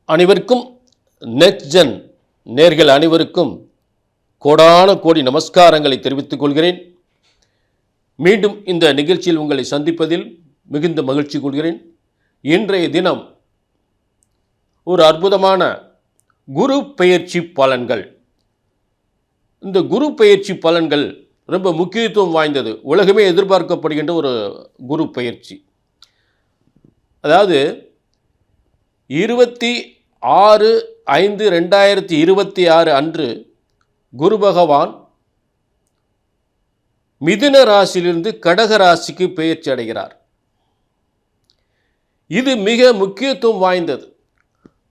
அனைவருக்கும் next gen நேர்கள் அனைவருக்கும் கோடான கோடி நமஸ்காரங்களை தெரிவித்துக் கொள்கிறேன். மீண்டும் இந்த நிகழ்ச்சியில் உங்களை சந்திப்பதில் மிகுந்த மகிழ்ச்சி கொள்கிறேன். இன்றைய தினம் ஒரு அற்புதமான குரு பெயர்ச்சி பலன்கள். இந்த குரு பெயர்ச்சி பலன்கள் ரொம்ப முக்கியத்துவம் வாய்ந்தது. உலகமே எதிர்பார்க்கப்படுகின்ற ஒரு குரு பெயர்ச்சி. அதாவது 26/5/2026 அன்று குரு பகவான் மிதுன ராசியிலிருந்து கடக ராசிக்கு பெயர்ச்சி அடைகிறார். இது மிக முக்கியத்துவம் வாய்ந்தது.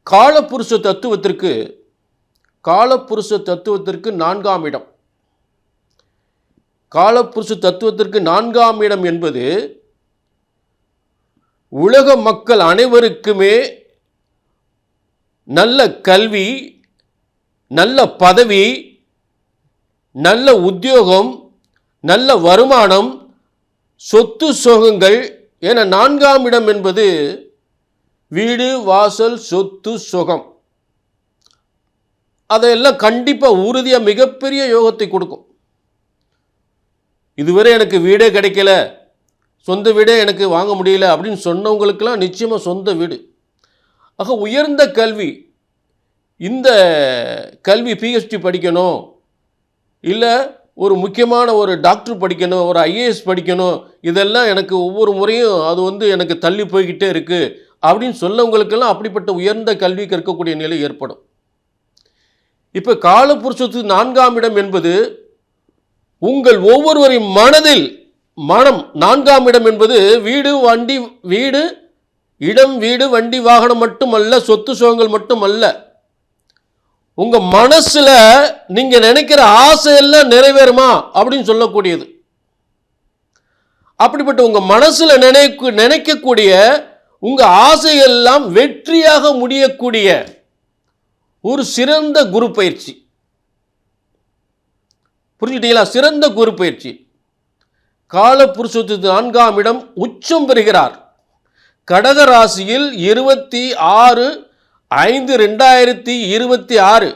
காலபுருஷ தத்துவத்திற்கு 4ஆம் இடம். காலபுருஷ தத்துவத்திற்கு 4ஆம் இடம் என்பது உலக மக்கள் அனைவருக்குமே நல்ல கல்வி, நல்ல பதவி, நல்ல உத்தியோகம், நல்ல வருமானம், சொத்து சுகங்கள் என 4ஆம் இடம் என்பது வீடு, வாசல், சொத்து, சுகம், அதையெல்லாம் கண்டிப்பாக உறுதியாக மிகப்பெரிய யோகத்தை கொடுக்கும். இதுவரை எனக்கு வீடே கிடைக்கல, சொந்த வீடே எனக்கு வாங்க முடியல அப்படின்னு சொன்னவங்களுக்கெல்லாம் நிச்சயமாக சொந்த வீடு. ஆக உயர்ந்த கல்வி, இந்த கல்வி பிஹெச்டி படிக்கணும், இல்லை ஒரு முக்கியமான ஒரு டாக்டர் படிக்கணும், ஒரு ஐஏஎஸ் படிக்கணும், இதெல்லாம் எனக்கு ஒவ்வொரு முறையும் அது எனக்கு தள்ளி போய்கிட்டே இருக்குது அப்படின்னு சொல்லவங்களுக்கெல்லாம் அப்படிப்பட்ட உயர்ந்த கல்வி கற்கக்கூடிய நிலை ஏற்படும். இப்போ காலபுருஷத்துக்கு 4ஆம் இடம் என்பது உங்கள் ஒவ்வொருவரின் மனம் 4ஆம் இடம் என்பது வீடு வண்டி வாகனம் மட்டுமல்ல, சொத்து சுகங்கள் மட்டுமல்ல, உங்க மனசுல நீங்க நினைக்கிற ஆசையெல்லாம் நிறைவேறுமா அப்படின்னு சொல்லக்கூடியது. அப்படிப்பட்ட உங்க மனசுல நினைக்கக்கூடிய உங்க ஆசையெல்லாம் வெற்றியாக முடியக்கூடிய ஒரு சிறந்த குரு பயிற்சி. புரிஞ்சுட்டீங்களா? சிறந்த குரு பயிற்சி. காலபுருஷத்துக்கு 4ஆம் இடம் உச்சம் பெறுகிறார். கடக ராசியில் 26/5/2026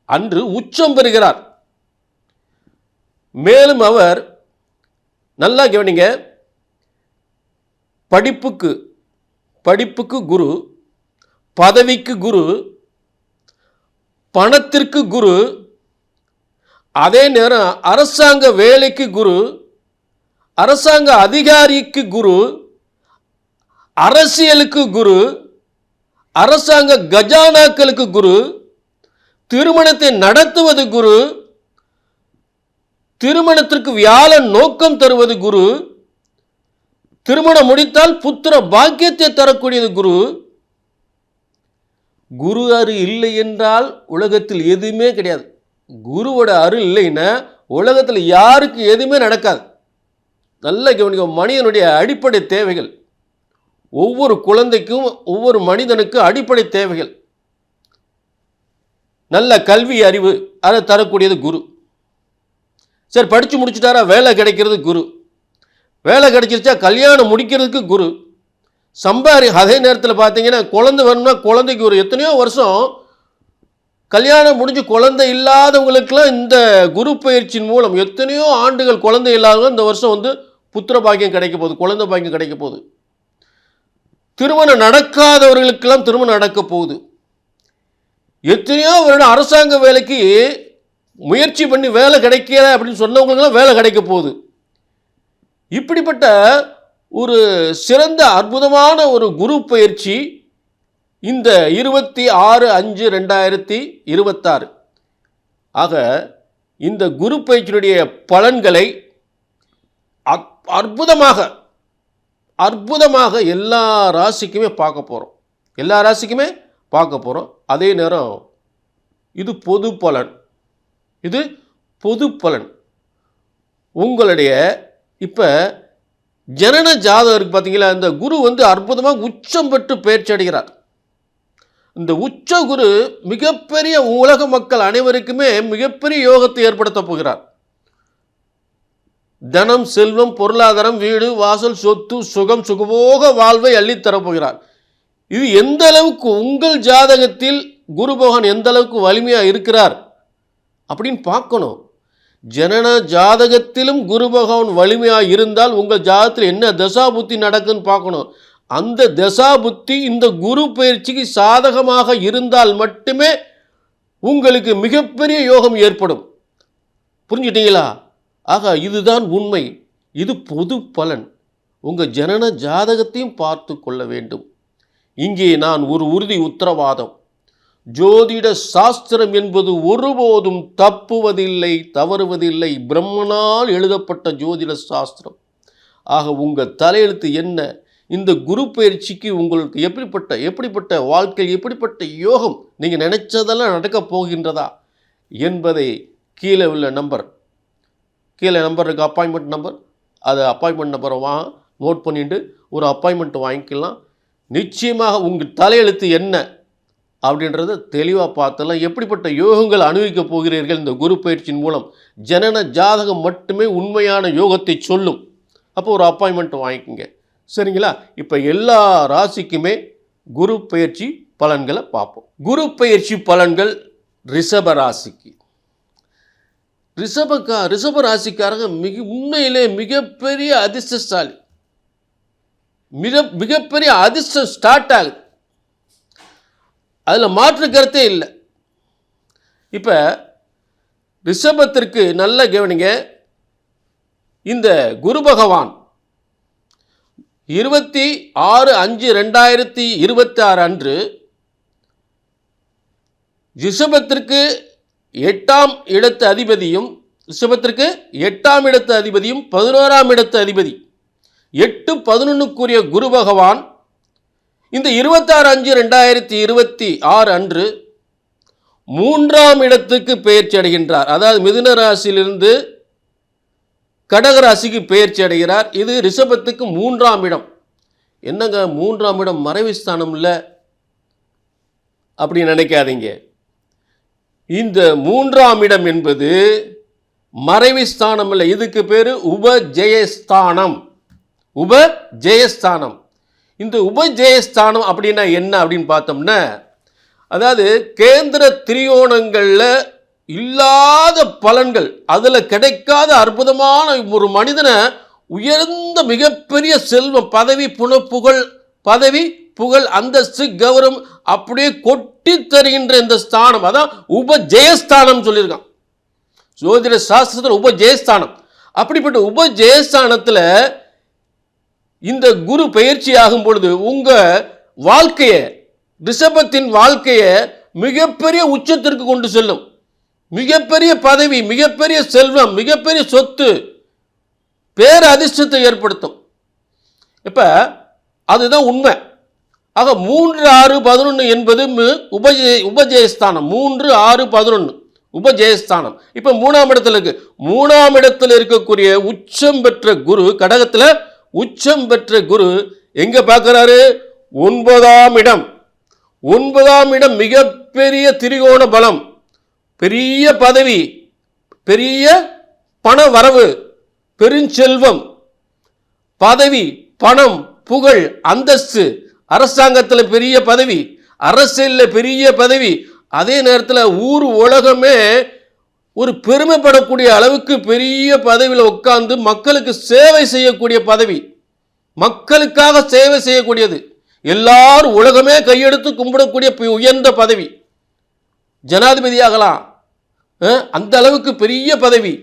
அன்று உச்சம் பெறுகிறார். மேலும் அவர், நல்லா கவனிங்க, படிப்புக்கு குரு, பதவிக்கு குரு, பணத்திற்கு குரு, அதே நேரம் அரசாங்க வேலைக்கு குரு, அரசாங்க அதிகாரிக்கு குரு, அரசியலுக்கு குரு, அரசாங்க கஜானாக்களுக்கு குரு, திருமணத்தை நடத்துவது குரு, திருமணத்திற்கு வியாழன் நோக்கம் தருவது குரு, திருமணம் முடித்தால் புத்திர பாக்கியத்தை தரக்கூடியது குரு. குரு அருள் இல்லை என்றால் உலகத்தில் எதுவுமே கிடையாது. குருவோட அருள் இல்லைன்னா உலகத்தில் யாருக்கு எதுவுமே நடக்காது. நல்ல கவனிக்க, மனிதனுடைய அடிப்படை தேவைகள், ஒவ்வொரு குழந்தைக்கும் ஒவ்வொரு மனிதனுக்கும் அடிப்படை தேவைகள், நல்ல கல்வி அறிவு, அதை தரக்கூடியது குரு. சரி, படித்து முடிச்சுட்டாரா, வேலை கிடைக்கிறது குரு. வேலை கிடைச்சிருச்சா கல்யாணம் முடிக்கிறதுக்கு குரு. அதே நேரத்தில் பார்த்தீங்கன்னா குழந்தை வேணும்னா குழந்தைக்கு ஒரு எத்தனையோ வருஷம் கல்யாணம் முடிஞ்சு குழந்தை இல்லாதவங்களுக்கெல்லாம் இந்த குரு பயிற்சியின் மூலம் எத்தனையோ ஆண்டுகள் குழந்தை இல்லாதவங்க இந்த வருஷம் புத்திர பாக்கியம் கிடைக்க போகுது, குழந்தை பாக்கியம் கிடைக்க போகுது. திருமணம் நடக்காதவர்களுக்கெல்லாம் திருமணம் நடக்க போகுது. எத்தனையோ வருடம் அரசாங்க வேலைக்கு முயற்சி பண்ணி வேலை கிடைக்கல அப்படின்னு சொன்னவங்களுக்கெல்லாம் வேலை கிடைக்க போகுது. இப்படிப்பட்ட ஒரு சிறந்த அற்புதமான ஒரு குரு பயிற்சி இந்த 26/5/2026. ஆக இந்த குரு பயிற்சியினுடைய பலன்களை அற்புதமாக எல்லா ராசிக்குமே பார்க்க போகிறோம். அதே நேரம் இது பொது பலன். உங்களுடைய இப்போ ஜனன ஜாதகம் இருக்கு பார்த்தீங்களா, இந்த குரு அற்புதமாக உச்சம் பெற்று பயிற்சி அடைகிறார். இந்த உச்ச குரு மிகப்பெரிய உலக மக்கள் அனைவருக்குமே மிகப்பெரிய யோகத்தை ஏற்படுத்த போகிறார். தனம், செல்வம், பொருளாதாரம், வீடு, வாசல், சொத்து, சுகம், சுகபோக வாழ்வை அள்ளித்தரப்போகிறார். இது எந்த அளவுக்கு உங்கள் ஜாதகத்தில் குரு பகவான் எந்த அளவுக்கு வலிமையாக இருக்கிறார் அப்படின்னு பார்க்கணும். ஜனன ஜாதகத்திலும் குரு பகவான் வலிமையாக இருந்தால் உங்கள் ஜாதகத்தில் என்ன தசா புத்தி நடக்குன்னு பார்க்கணும். அந்த தசா புத்தி இந்த குரு பயிற்சிக்கு சாதகமாக இருந்தால் மட்டுமே உங்களுக்கு மிகப்பெரிய யோகம் ஏற்படும். புரிஞ்சுட்டீங்களா? ஆக இதுதான் உண்மை. இது பொது பலன். உங்கள் ஜனன ஜாதகத்தையும் பார்த்து கொள்ள வேண்டும். இங்கே நான் ஒரு உறுதி உத்தரவாதம், ஜோதிட சாஸ்திரம் என்பது ஒருபோதும் தப்புவதில்லை, தவறுவதில்லை. பிரம்மனால் எழுதப்பட்ட ஜோதிட சாஸ்திரம். ஆக உங்கள் தலையெழுத்து என்ன, இந்த குரு பயிற்சிக்கு உங்களுக்கு எப்படிப்பட்ட வாழ்க்கை, எப்படிப்பட்ட யோகம், நீங்கள் நினைச்சதெல்லாம் நடக்கப் போகின்றதா என்பதை கீழே உள்ள நம்பர் இருக்குது, அப்பாயின்மெண்ட் நம்பர். அது அப்பாயின்மெண்ட் நம்பரை நோட் பண்ணிட்டு ஒரு அப்பாயின்மெண்ட் வாங்கிக்கலாம். நிச்சயமாக உங்கள் தலையெழுத்து என்ன அப்படின்றத தெளிவாக பார்த்தலாம். எப்படிப்பட்ட யோகங்கள் அனுபவிக்கப் போகிறீர்கள் இந்த குரு பயிற்சியின் மூலம். ஜனன ஜாதகம் மட்டுமே உண்மையான யோகத்தை சொல்லும். அப்போ ஒரு அப்பாயின்மெண்ட் வாங்கிக்கோங்க. சரிங்களா? இப்போ எல்லா ராசிக்குமே குரு பயிற்சி பலன்களை பார்ப்போம். குரு பயிற்சி பலன்கள் ரிஷப ராசிக்கு. ரிஷப ராசிக்காரங்க உண்மையிலே மிகப்பெரிய அதிர்ஷ்டசாலி. மிகப்பெரிய அதிர்ஷ்டம் ஸ்டார்ட் ஆகுது, அதில் மாற்று கருத்தே இல்லை. இப்போ ரிஷபத்திற்கு நல்ல கவனிங்க. இந்த குரு பகவான் 26/5/2026 அன்று ரிஷபத்திற்கு 8ஆம் இடத்து அதிபதியும் 11ஆம் இடத்து அதிபதி 8-11க்குரிய குரு பகவான் இந்த 26/5/2026 அன்று 3ஆம் இடத்துக்கு பெயர்ச்சி அடைகின்றார். அதாவது மிதுன ராசியிலிருந்து கடக ராசிக்கு பெயர்ச்சி அடைகிறார். இது ரிஷபத்துக்கு 3ஆம் இடம். என்னங்க 3ஆம் இடம் மறைவு ஸ்தானம் இல்லை அப்படி நினைக்காதீங்க. இந்த 3ஆம் இடம் என்பது மறைவு ஸ்தானம் இல்லை, இதுக்கு பேர் உபஜெயஸ்தானம். உபஜெயஸ்தானம். இந்த உபஜெயஸ்தானம் அப்படின்னா என்ன அப்படின்னு பார்த்தோம்னா, அதாவது கேந்திர திரியோணங்களில் இல்லாத பலன்கள், அதில் கிடைக்காத அற்புதமான ஒரு மனிதனை உயர்ந்த மிகப்பெரிய செல்வம், பதவி புகழ் அந்தஸ்து கௌரவம் அப்படியே கொட்டி தருகின்ற இந்த ஸ்தானம், அதான் உபஜெயஸ்தானம் சொல்லியிருக்கான் ஜோதிட சாஸ்திரத்தில். உபஜெயஸ்தானம். அப்படிப்பட்ட உபஜெயஸ்தானத்தில் இந்த குரு பயிற்சி ஆகும் பொழுது உங்கள் வாழ்க்கையை, ரிஷபத்தின் வாழ்க்கையை மிகப்பெரிய உச்சத்திற்கு கொண்டு செல்லும். மிகப்பெரிய பதவி, மிகப்பெரிய செல்வம், மிகப்பெரிய சொத்து, பேர அதிர்ஷ்டத்தை ஏற்படுத்தும். இப்போ அதுதான் உண்மை. ஆக 3-6-11 என்பது உபஜெயஸ்தானம். 3-6-11 உபஜெயஸ்தானம். இப்போ 3ஆம் இடத்துல இருக்கு. 3ஆம் இடத்துல இருக்கக்கூடிய உச்சம் பெற்ற குரு, கடகத்தில் உச்சம் பெற்ற குரு எங்க பார்க்கிறாரு? 9ஆம் இடம். 9ஆம் இடம் மிகப்பெரிய திரிகோண பலம், பெரிய பதவி, பெரிய பண வரவு, பெருஞ்செல்வம், பதவி, பணம், புகழ், அந்தஸ்து, அரசாங்கத்தில் பெரிய பதவி, அரசியலில் பெரிய பதவி, அதே நேரத்தில் ஊர் உலகமே ஒரு பெருமைப்படக்கூடிய அளவுக்கு பெரிய பதவியில் உட்கார்ந்து மக்களுக்கு சேவை செய்யக்கூடிய பதவி, மக்களுக்காக சேவை செய்யக்கூடியது, எல்லாரும் உலகமே கையெடுத்து கும்பிடக்கூடிய உயர்ந்த பதவி, ஜனாதிபதியாகலாம், அந்த அளவுக்கு பெரிய பதவி,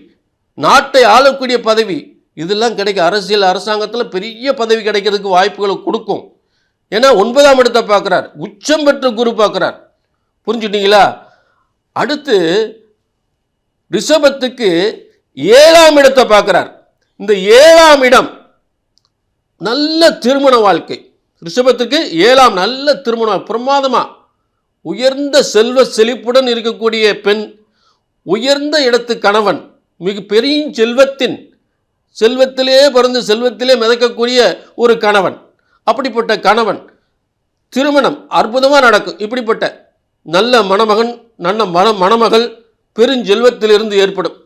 நாட்டை ஆளக்கூடிய பதவி, இதெல்லாம் கிடைக்கும். அரசியல் அரசாங்கத்தில் பெரிய பதவி கிடைக்கிறதுக்கு வாய்ப்புகளை கொடுக்கும். ஏன்னா 9ஆம் இடத்தை பார்க்குறார், உச்சம் பெற்ற குரு பார்க்குறார். புரிஞ்சுட்டீங்களா? அடுத்து ரிஷபத்துக்கு 7ஆம் இடத்தை பார்க்குறார். இந்த 7ஆம் இடம் நல்ல திருமண வாழ்க்கை. ரிஷபத்துக்கு 7ஆம் நல்ல திருமணம், பிரமாதமாக உயர்ந்த செல்வ செழிப்புடன் இருக்கக்கூடிய பெண், உயர்ந்த இடத்து கணவன், மிக பெரிய செல்வத்திலே பிறந்து செல்வத்திலே மிதக்கக்கூடிய ஒரு கணவன், அப்படிப்பட்ட கணவன் திருமணம் அற்புதமாக நடக்கும். இப்படிப்பட்ட நல்ல மணமகன், நல்ல மணமகள் பெருஞ்செல்வத்திலிருந்து ஏற்படும்.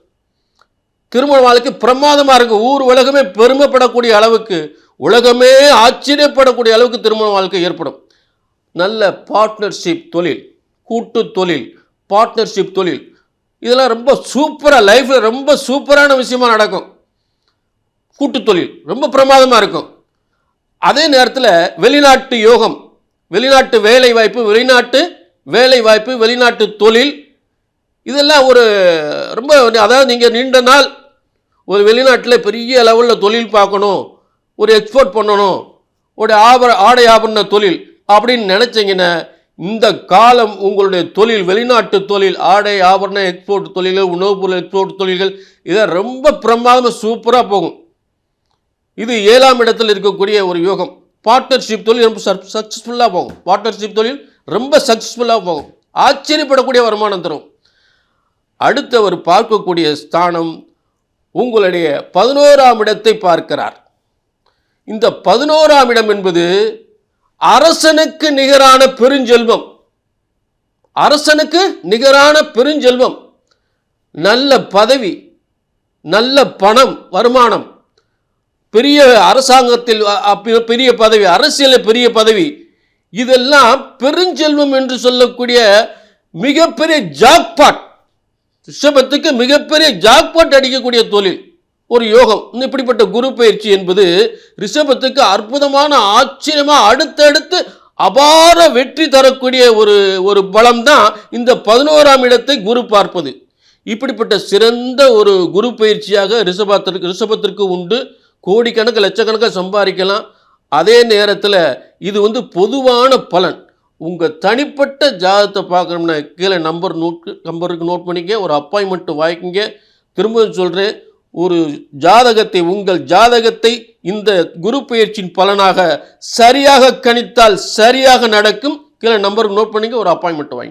திருமண வாழ்க்கை பிரமாதமாக இருக்கும். ஊர் உலகமே பெருமைப்படக்கூடிய அளவுக்கு, உலகமே ஆச்சரியப்படக்கூடிய அளவுக்கு திருமண வாழ்க்கை ஏற்படும். நல்ல பார்ட்னர்ஷிப் தொழில், கூட்டு தொழில், பார்ட்னர்ஷிப் தொழில், இதெல்லாம் ரொம்ப சூப்பராக லைஃப்பில் ரொம்ப சூப்பரான விஷயமா நடக்கும். கூட்டு தொழில் ரொம்ப பிரமாதமாக இருக்கும். அதே நேரத்தில் வெளிநாட்டு யோகம், வெளிநாட்டு வேலை வாய்ப்பு, வெளிநாட்டு தொழில், இதெல்லாம் ஒரு ரொம்ப, அதாவது நீங்கள் நீண்ட நாள் ஒரு வெளிநாட்டில் பெரிய லெவலில் தொழில் பார்க்கணும், ஒரு எக்ஸ்போர்ட் பண்ணணும், ஒரு ஆடை ஆபரண தொழில் அப்படின்னு நினச்சிங்கன்னா இந்த காலம் உங்களுடைய தொழில், வெளிநாட்டு தொழில், ஆடை ஆபரண எக்ஸ்போர்ட் தொழில்கள், உணவுப் பொருள் எக்ஸ்போர்ட் தொழில்கள், இதை ரொம்ப பிரமாதமாக சூப்பராக போகும். இது 7ஆம் இடத்தில் இருக்கக்கூடிய ஒரு யோகம். பார்ட்னர்ஷிப் தொழில் ரொம்ப சக்ஸஸ்ஃபுல்லாக போகும். பார்ட்னர்ஷிப் தொழில் ரொம்ப சக்ஸஸ்ஃபுல்லாக போகும். ஆச்சரியப்படக்கூடிய வருமானம் தரும். அடுத்து அவர் பார்க்கக்கூடிய ஸ்தானம் உங்களுடைய 11ஆம் இடத்தை பார்க்கிறார். இந்த 11ஆம் இடம் என்பது அரசனுக்கு நிகரான பெருஞ்செல்வம். அரசனுக்கு நிகரான பெருஞ்செல்வம், நல்ல பதவி, நல்ல பணம், வருமானம், பெரிய அரசாங்கத்தில் பெரிய பதவி, அரசியலில் பெரிய பதவி, இதெல்லாம் பெருஞ்செல்வம் என்று சொல்லக்கூடிய மிகப்பெரிய ஜாக்பாட். ரிஷபத்துக்கு மிகப்பெரிய ஜாக்பாட் அடிக்கக்கூடிய தொழில், ஒரு யோகம். இப்படிப்பட்ட குரு பயிற்சி என்பது ரிஷபத்துக்கு அற்புதமான, ஆச்சரியமாக அடுத்தடுத்து அபார வெற்றி தரக்கூடிய ஒரு பலம் தான் இந்த 11ஆம் இடத்தை குரு பார்ப்பது. இப்படிப்பட்ட சிறந்த ஒரு குரு பயிற்சியாக ரிஷபத்திற்கு உண்டு. கோடிக்கணக்கு லட்சக்கணக்காக சம்பாதிக்கலாம். அதே நேரத்தில் இது பொதுவான பலன். உங்கள் தனிப்பட்ட ஜாதகத்தை பார்க்கணும்னா கீழே நம்பருக்கு நோட் பண்ணிக்க, ஒரு அப்பாயின்மெண்ட் வாங்கிங்க. திரும்ப சொல்கிறேன், ஒரு ஜாதகத்தை, உங்கள் ஜாதகத்தை இந்த குரு பயிற்சியின் பலனாக சரியாக கணித்தால் சரியாக நடக்கும். கீழே நம்பருக்கு நோட் பண்ணிக்க, ஒரு அப்பாயின்மெண்ட் வாங்கி.